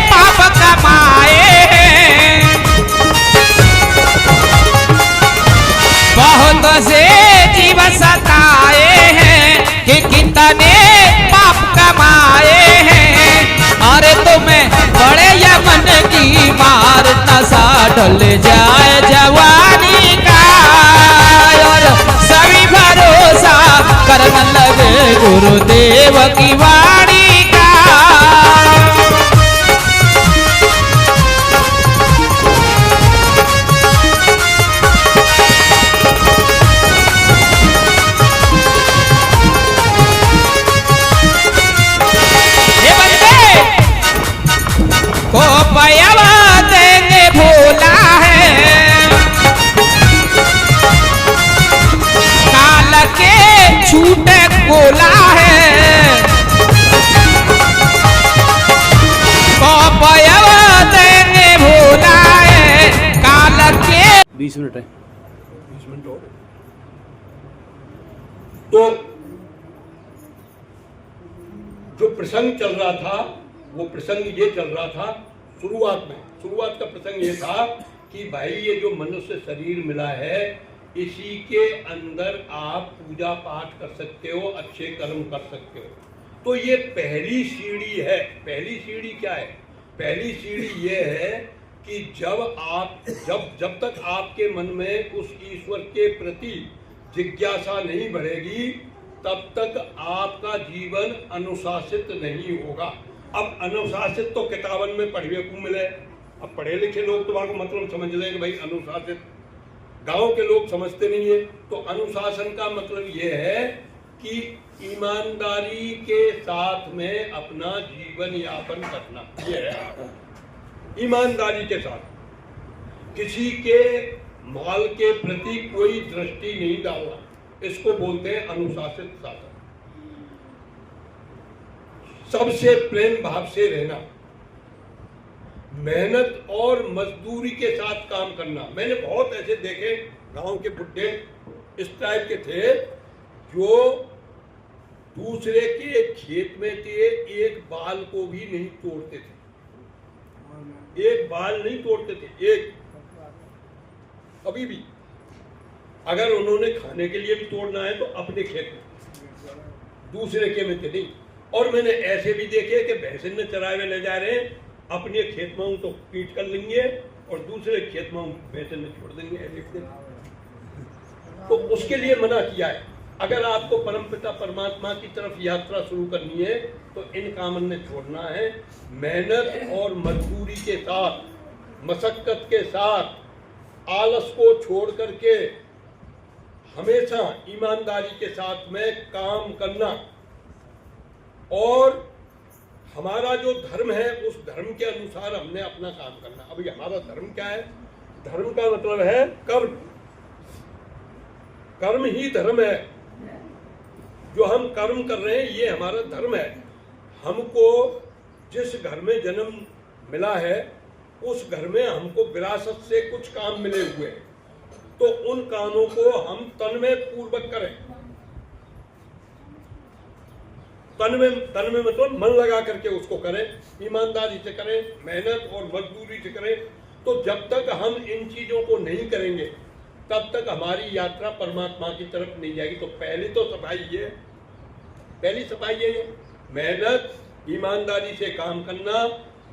पाप कमाए हैं, बहुत से जीव सताए हैं कि कितने पाप कमाए हैं। अरे तुम्हें बड़े यमन की मार नशा ढल जाए जवानी का, और सभी भरोसा करने लगे गुरुदेव की वाणी का। ये बंदे को पयवा देंगे भोला है, काल के छूटे गोला है। को पयवा देंगे भोला है, काल के 20 मिनट है। 20 मिनट हो। तो जो प्रसंग चल रहा था वो प्रसंग ये चल रहा था शुरुआत का प्रसंग ये था कि भाई ये जो मनुष्य शरीर मिला है इसी के अंदर आप पूजा पाठ कर सकते हो, अच्छे कर्म कर सकते हो। तो ये पहली सीढ़ी है। पहली सीढ़ी क्या है? पहली सीढ़ी ये है कि जब तक आपके मन में उस ईश्वर के प्रति जिज्ञासा नहीं बढ़ेगी तब तक आपका जीवन अनुशासित नहीं होगा। अब अनुशासित तो किताबन में पढ़ने को मिले, अब पढ़े लिखे लोग तो वहां मतलब समझ लेंगे भाई अनुशासित, गांव के लोग समझते नहीं है। तो अनुशासन का मतलब यह है कि ईमानदारी के साथ में अपना जीवन यापन करना। यह है ईमानदारी के साथ, किसी के माल के प्रति कोई दृष्टि नहीं डालना, इसको बोलते हैं अनुशासित शासन। सबसे प्रेम भाव से रहना, मेहनत और मजदूरी के साथ काम करना। मैंने बहुत ऐसे देखे गांव के बुड्ढे इस टाइप के थे जो दूसरे के खेत में के एक बाल को भी नहीं तोड़ते थे, एक बाल नहीं तोड़ते थे, एक कभी भी। अगर उन्होंने खाने के लिए भी तोड़ना है तो अपने खेत में, दूसरे के में नहीं। और मैंने ऐसे भी देखे कि भैंसे में चराए में ले जा रहे हैं, अपने खेत में तो पीट कर लेंगे और दूसरे खेत में भैंसे में छोड़ देंगे। तो उसके लिए मना किया है। अगर आपको परमपिता परमात्मा की तरफ यात्रा शुरू करनी है तो इन कामों ने छोड़ना है। मेहनत और मजदूरी के साथ, मशक्कत के साथ, आलस को छोड़ करके हमेशा ईमानदारी के साथ में काम करना और हमारा जो धर्म है उस धर्म के अनुसार हमने अपना काम करना। अभी हमारा धर्म क्या है? धर्म का मतलब है कर्म। कर्म ही धर्म है। जो हम कर्म कर रहे हैं ये हमारा धर्म है। हमको जिस घर में जन्म मिला है उस घर में हमको विरासत से कुछ काम मिले हुए हैं, तो उन कामों को हम तन्मय पूर्वक करें। तन्मय मतलब मन लगा करके उसको करें, ईमानदारी से करें, मेहनत और मजदूरी से करें। तो जब तक हम इन चीजों को नहीं करेंगे तब तक हमारी यात्रा परमात्मा की तरफ नहीं जाएगी। तो पहली तो सफाई ये, पहली सफाई ये मेहनत, ईमानदारी से काम करना,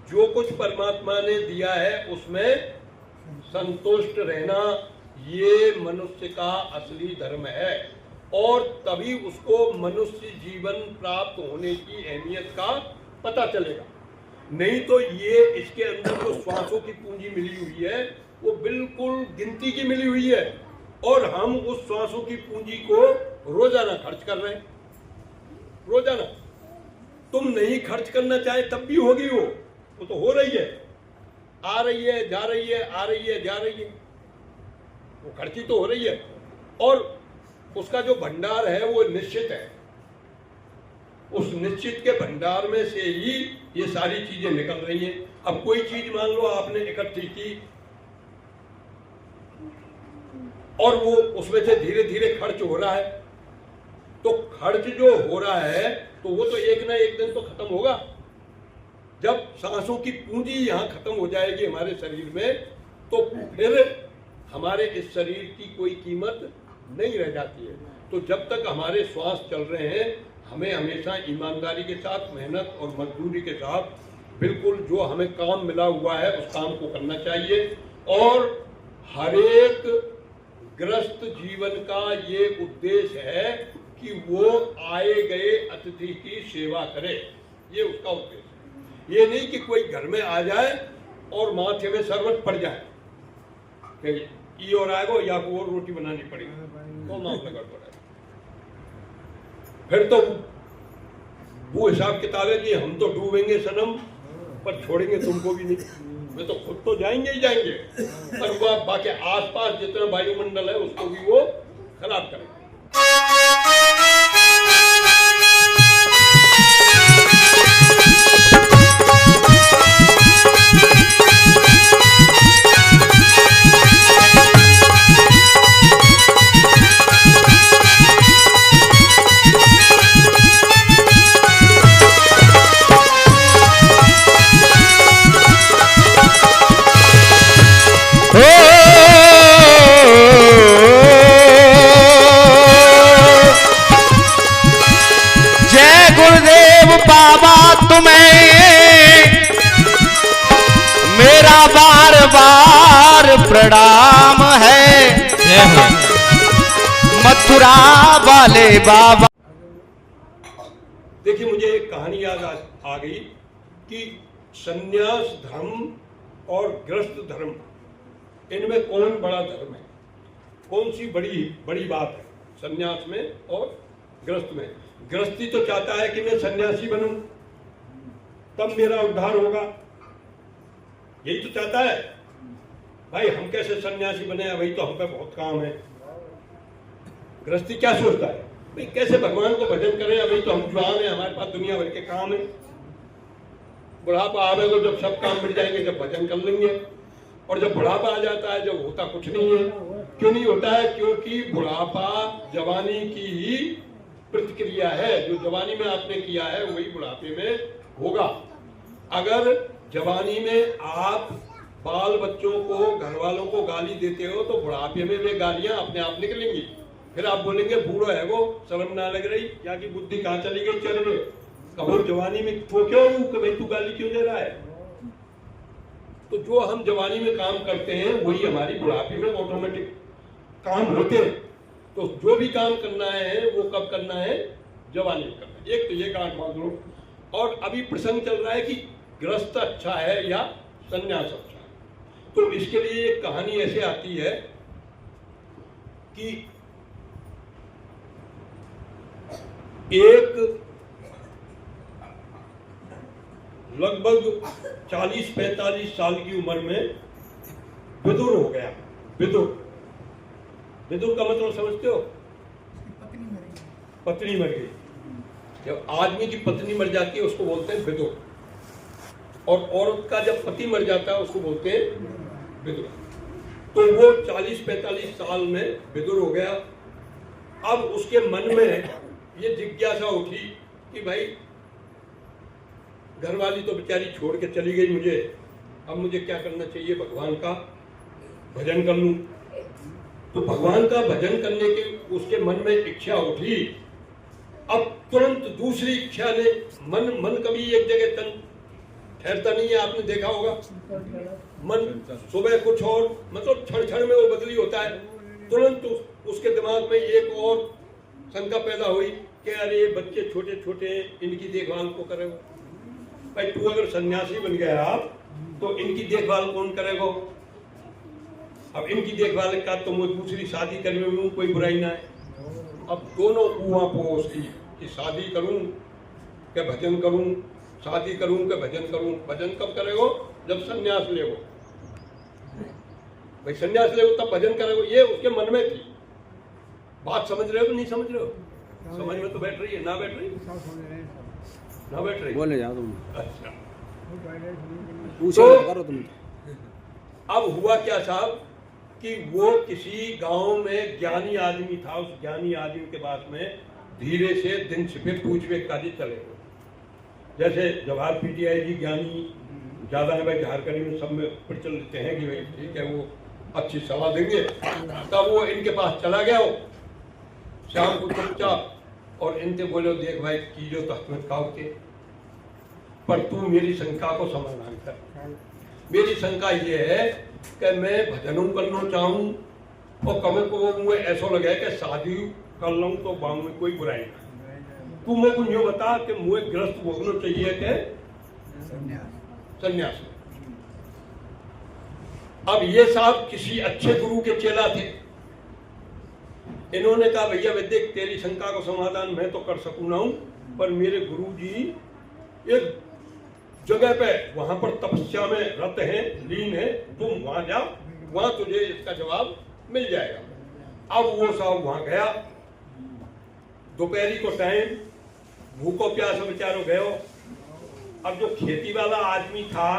जो कुछ परमात्मा ने दिया है उसमें संतुष्ट रहना, ये मनुष्य का असली धर्म है। और तभी उसको मनुष्य जीवन प्राप्त होने की अहमियत का पता चलेगा। नहीं तो ये इसके अंदर जो श्वासों की पूंजी मिली हुई है वो बिल्कुल गिनती की मिली हुई है, और हम उस श्वासों की पूंजी को रोजाना खर्च कर रहे हैं। रोजाना तुम नहीं खर्च करना चाहे तब भी होगी वो तो हो रही है, आ रही है, जा रही है, आ रही है, जा रही है, वो खर्ची तो हो रही है। और उसका जो भंडार है वो निश्चित है। उस निश्चित के भंडार में से ही ये सारी चीजें निकल रही हैं। अब कोई चीज मान लो आपने इकट्ठी की और वो उसमें से धीरे धीरे खर्च हो रहा है, तो खर्च जो हो रहा है तो वो तो एक ना एक दिन तो खत्म होगा। जब सांसों की पूंजी यहाँ खत्म हो जाएगी हमारे शरीर में, तो फिर हमारे इस शरीर की कोई कीमत नहीं रह जाती है। तो जब तक हमारे श्वास चल रहे हैं हमें हमेशा ईमानदारी के साथ, मेहनत और मजदूरी के साथ बिल्कुल जो हमें काम मिला हुआ है उस काम को करना चाहिए। और हर एक ग्रस्त जीवन का ये उद्देश्य है कि वो आए गए अतिथि की सेवा करे, ये उसका उद्देश्य है। ये नहीं कि कोई घर में आ जाए और माथे में शरबत पड़ जाए कि ये और आएगा या को और रोटी बनानी पड़ेगी, तो मामला गड़बड़ है। फिर तो वो हिसाब किताब है कि हम तो डूबेंगे सनम पर छोड़ेंगे तुमको भी नहीं। वे तो खुद तो जाएंगे ही जाएंगे, पर वो बाकी आसपास जितना वायुमंडल है उसको भी वो खराब करेंगे। बाबा तुम्हें मेरा बार बार प्रणाम है। मथुरा वाले बाबा। देखिए मुझे एक कहानी याद आ गई कि संन्यास धर्म और गृहस्थ धर्म, इनमें कौन बड़ा धर्म है, कौन सी बड़ी बात है संन्यास में और गृहस्थ में। गृहस्थी तो चाहता है कि मैं सन्यासी बनूं तब मेरा उद्धार होगा, यही तो चाहता है। भाई हम कैसे सन्यासी बने, भाई तो हम पे बहुत काम है। गृहस्थी क्या सोचता है, भाई कैसे भगवान को भजन करें, अभी तो हम जवान है, हमारे पास दुनिया भर के काम है। बुढ़ापा आवेगा जब सब काम मिल जाएंगे, जब भजन कर लेंगे। और जब बुढ़ापा आ जाता है जब होता कुछ नहीं है। क्यों नहीं होता है? क्योंकि बुढ़ापा जवानी की ही प्रतिक्रिया है। जो जवानी में आपने किया है वही बुढ़ापे में होगा। अगर जवानी में आप बाल बच्चों को, घर वालों को गाली देते हो तो बुढ़ापे में वे गालियां अपने आप निकलेंगी। फिर आप बोलेंगे बूढ़ा है वो, शर्म ना लग रही, या की बुद्धि कहाँ चली गई, चल गए। कबूर जवानी में तो क्यों भाई तू गाली क्यों दे रहा है? तो जो हम जवानी में काम करते हैं वही हमारी बुढ़ापे में ऑटोमेटिक काम होते हैं। तो जो भी काम करना है वो कब करना है? जवानी में करना है। एक तो ये गांठ बांध लो। और अभी प्रसंग चल रहा है कि गृहस्थ अच्छा है या संन्यास अच्छा है। तो इसके लिए एक कहानी ऐसे आती है कि एक लगभग 40-45 साल की उम्र में विदुर हो गया। विदुर, विदुर का मतलब समझते हो? पत्नी मरी। पत्नी मर गई। जब आदमी की पत्नी मर जाती है उसको बोलते हैं विदुर, और औरत का जब पति मर जाता है उसको बोलते हैं विदुर। तो वो 40-45 साल में विदुर हो गया। अब उसके मन में ये जिज्ञासा उठी कि भाई घरवाली तो बेचारी छोड़ के चली गई मुझे, अब मुझे क्या करना चाहिए, भगवान का भजन कर लूं। तो भगवान का भजन करने की उसके मन में इच्छा उठी। अब तुरंत दूसरी इच्छा ने, मन कभी एक जगह तन ठहरता नहीं है, आपने देखा होगा। मन सुबह कुछ और, मतलब क्षण में वो बदली होता है। तुरंत उसके दिमाग में एक और शंका पैदा हुई कि अरे ये बच्चे छोटे छोटे हैं, इनकी देखभाल को करेगा। भाई तू अगर सन्यासी बन गया तो इनकी देखभाल कौन करेगा? अब इनकी देखभाल का तो मैं दूसरी शादी करने में कोई बुराई ना है। अब दोनों कुआं पोस की कि शादी करूं क्या भजन करूं, शादी करूं क्या भजन करूं। भजन कब करेगो? जब सन्यास लेगो। भाई सन्यास लेगो तब भजन करेगो, ये उसके मन में थी। बात समझ रहे हो कि नहीं समझ रहे हो? समझ में तो बैठ रही है, ना बैठ रही, ना बैठ रही, बोले जाओ तुम। अच्छा पूछो करो तुम। अब हुआ क्या साहब कि वो किसी गांव में ज्ञानी आदमी था। उस ज्ञानी आदमी के पास में धीरे से दिन छिपे पूछवे काजी चले गए। जैसे जवाहर पीटीआई जी ज्ञानी ज्यादा है भाई, झारखंड में सब में प्रचलित हैं कि भाई ठीक है वो अच्छी सलाह देंगे। तब वो इनके पास चला गया हो शाम को चुपचाप, और इनसे बोले देख भाई कीजो तहमत खाओ के, पर तू मेरी शंका को समाधान कर। मेरी शंका ये है कि मैं भजनों करना चाहूँ और कमे को मुझे ऐसा लगे कि शादी कर लूँ तो बांग में कोई बुराई नहीं। तू मुझे कुछ बता कि मुझे ग्रस्त भोगना चाहिए कि सन्यास। अब ये साहब किसी अच्छे गुरु के चेला थे। इन्होंने कहा भैया वैद्य तेरी शंका को समाधान मैं तो कर सकूं ना हूं, पर मेरे गुरु जी एक जगह पे वहां पर तपस्या में रत हैं, लीन है, तुम वहां जाओ, वहां तुझे इसका जवाब मिल जाएगा। अब वो साहब वहां गया, दोपहरी को टाइम, भूखो प्यासो बेचारो गयो। अब जो खेती वाला आदमी था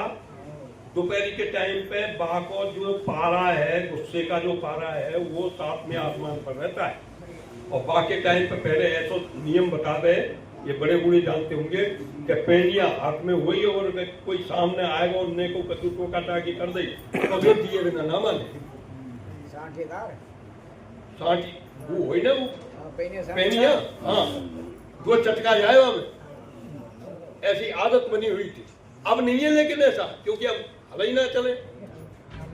दोपहरी के टाइम पे बा को जो पारा है, गुस्से का जो पारा है वो साथ में आसमान पर रहता है, और बा के टाइम पे पहले ऐसा नियम बता दे, ये बड़े बूढ़े जानते होंगे कि पेनिया हाथ में हुई और कोई सामने आएगा और ने को कतु टोका टाकी कर दे तो दे दिए बिना ना माने। साठी वो हुई ना, वो पेनिया, हाँ दो चटका जाए वहां में, ऐसी आदत बनी हुई थी। अब नहीं है लेकिन ऐसा, क्योंकि अब हल ही ना चले,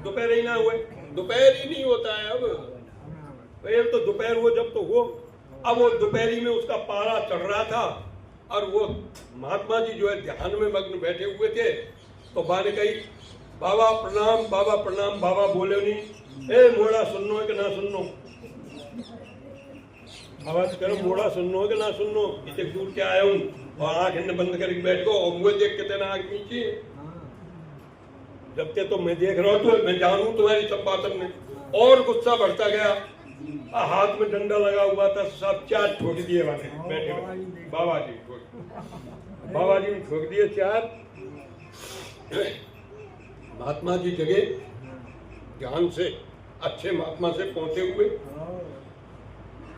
दोपहर ही ना हुए, दोपहर ही नहीं होता है। अब तो दोपहर हुआ जब तो हो। अब वो दोपहरी में उसका पारा चढ़ रहा था और वो महात्मा जी जो है ध्यान में मग्न बैठे हुए थे। तो बा ने कही बाबा प्रणाम, बाबा प्रणाम। बाबा बोले नहीं, ए मोड़ा सुननो है कि ना सुननो। बाबा से करो मोड़ा सुननो है कि ना सुननो, इतने दूर के आया हूँ, और आंख बंद करके बैठ गो और मुझे देख के तेना आंख नीचे। जब ते तो मैं देख रहा हूँ तो मैं जानू तुम्हारी सब बातों में। और गुस्सा बढ़ता गया, हाथ में डंडा लगा हुआ था, सब चार ठोक दिए वाले बैठे बाबा जी। बाबा जी ने ठोक दिए चार। महात्मा जी जगे ज्ञान से, अच्छे महात्मा से पहुंचे हुए,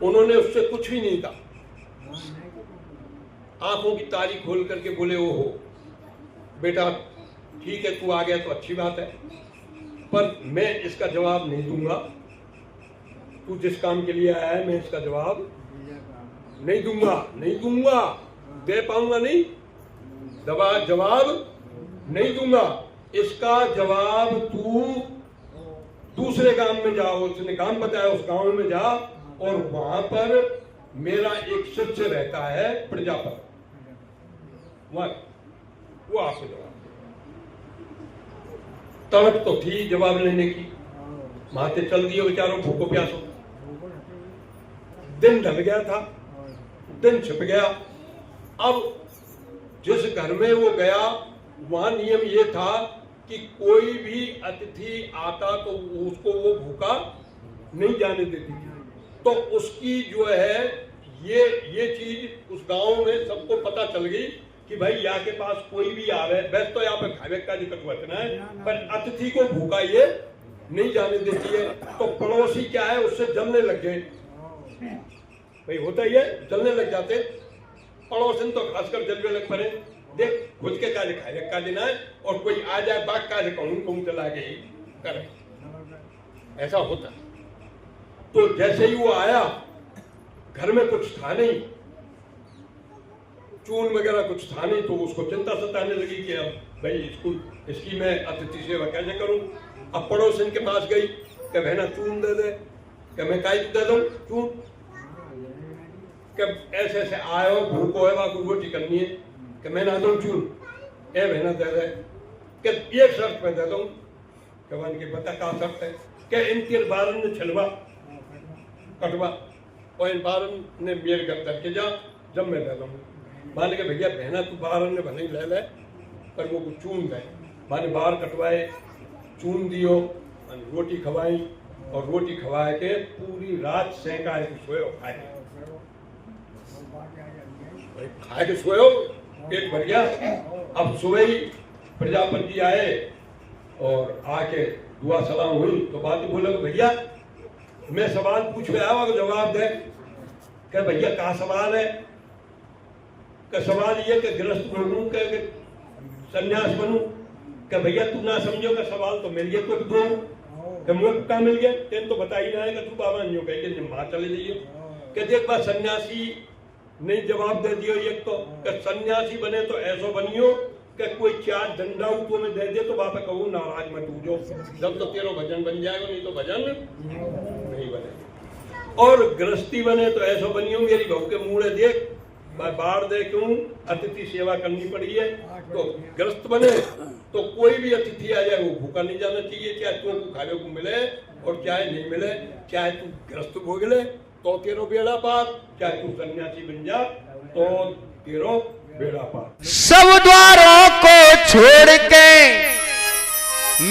उन्होंने उससे कुछ भी नहीं कहा। आंखों की तारी खोल करके बोले ओ हो बेटा ठीक है तू आ गया तो अच्छी बात है, पर मैं इसका जवाब नहीं दूंगा। तू जिस काम के लिए आया है मैं इसका जवाब नहीं दूंगा, नहीं दूंगा, दे पाऊंगा नहीं, जवाब नहीं दूंगा। इसका जवाब तू दूसरे गांव में जाओ, उसने गांव बताया, उस गांव में जा और वहां पर मेरा एक शिष्य रहता है प्रजापति, वो आपको जवाब। तड़प तो थी जवाब लेने की, माते चल दिए बेचारों भूखो प्यासो। दिन ढल गया था, दिन छिप गया। अब जिस घर में वो गया वहां नियम ये था कि कोई भी अतिथि आता तो उसको वो भूखा नहीं जाने देती थी। तो उसकी जो है ये चीज उस गांव में सबको पता चल गई कि भाई यहाँ के पास कोई भी आ रहा है, वैसे तो यहाँ पे खावे का दिक्कत वचना है, पर अतिथि को भूखा ये नहीं जाने देती है। तो पड़ोसी क्या है, उससे जलने लग गए। भाई होता ही है, जलने लग जाते। पड़ोसन तो खासकर जलने लग पड़े, देख खुद के काज खाए का देना है, और कोई आ जाए बाग काज कहूँ चला के करे, ऐसा होता। तो जैसे ही वो आया, घर में कुछ था नहीं, चून वगैरह कुछ था नहीं, तो उसको चिंता सताने लगी कि अब भाई इसकी मैं अतिथि सेवा कैसे करूं। अब पड़ोसन के पास गई कि बहना चून दे दे, कि मैं काई दे दूं चून, कि ऐसे ऐसे आयो भूखो है वहां रोटी करनी है, कि मैं ना दूं चून, ए बहना दे दे, कि एक शर्त पे दे दूं, कि वन की बता का शर्त है, कि इनके बारन ने छलवा कटवा, और इन बारन ने मेरे कर के जा, जब मैं दे दूंगा। मान के भैया बहना तू बारन ने भले ले ले, पर वो कुछ चून गए, माने बाहर कटवाए, चून दियो, रोटी खवाई, और रोटी खवाए के पूरी रात सेका सोए खाए, खाए के सोए पेट भर गया। अब सुबह ही प्रजापति जी आए और आके दुआ सलाम हुई, तो बात बोले भैया मैं सवाल पूछ रहा हूँ, जवाब दे। क्या भैया कहा सवाल है? का सवाल ये कि गृहस्थ बनूं कि सन्यास बनूं? क्या भैया तू ना समझो का सवाल तो मिल गया, तो दो मुझे कहा मिल गया, तेन तो बता ही रहा है कि तू बाबा नहीं हो गए, माँ चले जाइए। कि देख बात सन्यासी नहीं जवाब दे दियो, एक तो सन्यासी बने तो ऐसा बनियो कि कोई चार डंडा ऊपर में दे दे तो बापा कहूँ नाराज मत हो जो, जब तो तेरा भजन बन जाएगा, नहीं तो भजन नहीं बने। और गृहस्थी बने तो ऐसा बनियो मेरी बहू के मुँह देख बाढ़ दे, क्यों अतिथि सेवा करनी पड़ी है। तो गृहस्थ बने तो कोई भी अतिथि आ जाए वो भूखा नहीं जाना चाहिए, चाहे तुमको खाने को मिले और चाहे नहीं मिले, चाहे तू गृहस्थ भोग ले तो तेरो बेड़ा पार, चाहे तू सन्यासी बन जा तो तेरो बेड़ा पार। सब द्वारों को छोड़ के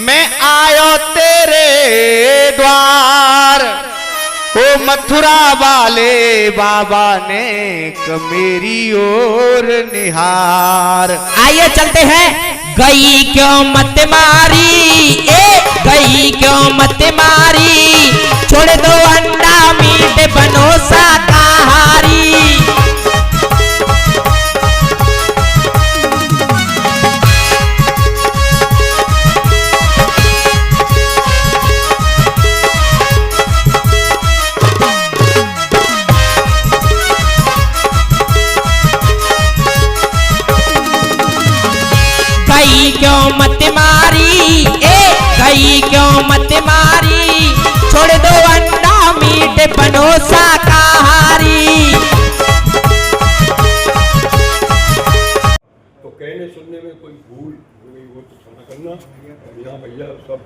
मैं आयो तेरे द्वार, ओ मथुरा वाले बाबा ने मेरी ओर निहार। आइए चलते हैं। गई क्यों मत मारी, गई क्यों मत मारी, छोड़ दो अंडा मीट बनो शाकाहारी। गई क्यों मत मारी, गई क्यों मत मारी, छोड़ दो अंडा मीट बनो शाकाहारी। तो कहने सुनने में कोई भूल हो गई वो तो क्षमा करना। यहाँ भैया सब